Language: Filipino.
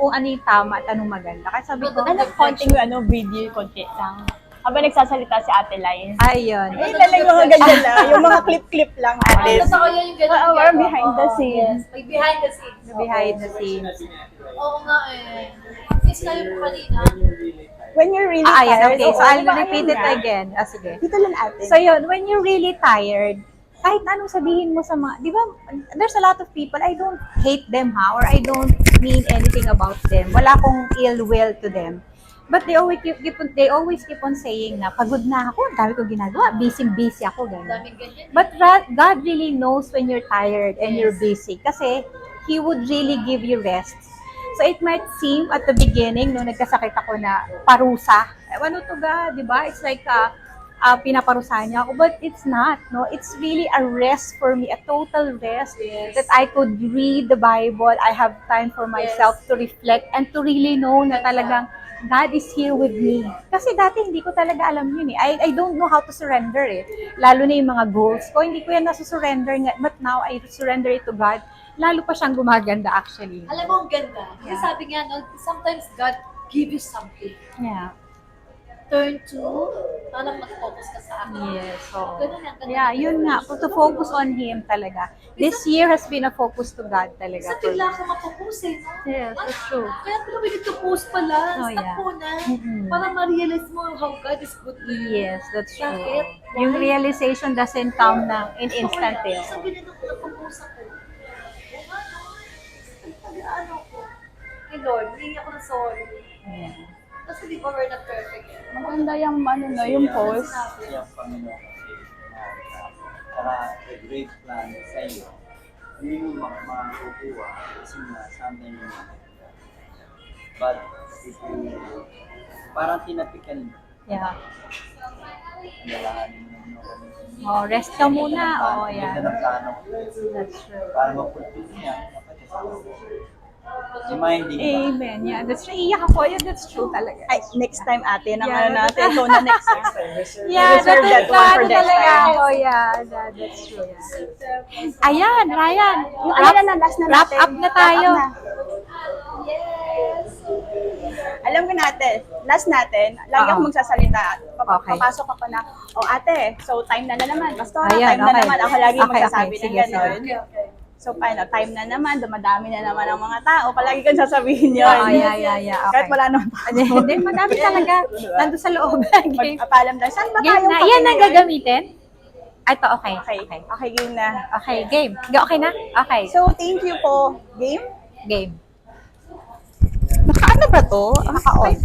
kung ano yung tama at anong maganda. Kaya sabi ko, konting video, konti lang. Habang nagsasalita si Ate Lines. ayun. Ay, talagang mga ganyan lang. Yung mga clip-clip lang. Ito Ate. sa kanya yung ganun. Oo, parang behind the scenes. Yes, may behind the scenes. Behind the scenes. Oo nga eh. Practice kayo po kanina. When you're really Ayan, tired. okay. So, oo, I'll diba, repeat ayun it nga. again. Sige. Dito lang ate. So yun, when you're really tired, kahit anong sabihin mo sa mga, di ba, there's a lot of people, I don't hate them or I don't mean anything about them. Wala akong ill will to them. But they always keep on saying na, pagod na ako, ang dami ko ginagawa, busy ako, gano'n. Daming ganyan. But God really knows when you're tired and you're busy. Kasi He would really give you rest. So it might seem at the beginning, nung nagkasakit ako na parusa, ano to ga, di ba? It's like, pinaparusahan niya ako. But it's not, no? It's really a rest for me, a total rest. Yes. That I could read the Bible, I have time for myself to reflect and to really know na talagang God is here with me. Kasi dati hindi ko talaga alam yun eh. I don't know how to surrender eh. Lalo na yung mga goals ko, hindi ko yan nasusurrender nga. But now, I surrender it to God. Lalo pa siyang gumaganda actually. Alam mo, ang ganda. Kasi sabi nga, no, sometimes God give you something. Yeah. Turn to, parang mag-focus ka sa akin. Yes, so. Ganun yan, ganun. Yeah, yun nga. To focus on Him talaga. This year has been a focus to God talaga. Sa bigla ka mapopost eh, no? Yes, that's true. Kaya pala we need to post pala. Oh, Stop yeah. muna. Mm-mm. Para ma-realize mo how God is good to you. Yes, that's true. Bakit? Yung realization doesn't come na in instant eh. Sabi na ako, napopost ako. Ano ko? Hey Lord, hindi ako na sorry. Yeah. Kasi di ba we're not perfect eh. Maganda yung, yung post. Yung Panginoon saka the great plan sa iyo, hindi mo makakukuha kasi nga sometimes mo but if you parang tinapikan mo, Yeah. nalahanin mo Oh, rest ka muna. Oh, yeah. Ganda ng plano ko. That's true. Para mapulpil niya, dapat isawa ko. Reminding ba? Amen. Yeah, that's true. Iyak ako. Yeah, that's true talaga. Ay, next time ate, nang Yeah. ano natin, ikaw na next time. Yeah, Reserve that one for next talaga. time. Oh, yeah. That's true. Yeah. Ayan, Ryan. Yung ano na, last na Wrap natin. up na tayo. Wrap up na. Yes! Alam ko natin, last natin, lagi Oo. ako magsasalita. Okay. Papasok ako na, ate, so time na naman. Pastora, Ayan, time na okay. naman. Ako lagi Okay, magsasabi okay. ng Sige, gano'n. sige. Okay. So, paano, time na naman, dumadami na naman ang mga tao. Palagi kang sasabihin yun. Oh, yeah. Okay. Kahit wala naman tao. Hindi, madami talaga. Nandun sa loob. Game. Magpapalam lang, saan ba Game tayong na. Yan ang ngayon? gagamitin? Ito, okay. Okay, okay, game na. Okay, game. Okay na? Okay. So, thank you po. Game? Game. Naka-ano ba to? Naka-on.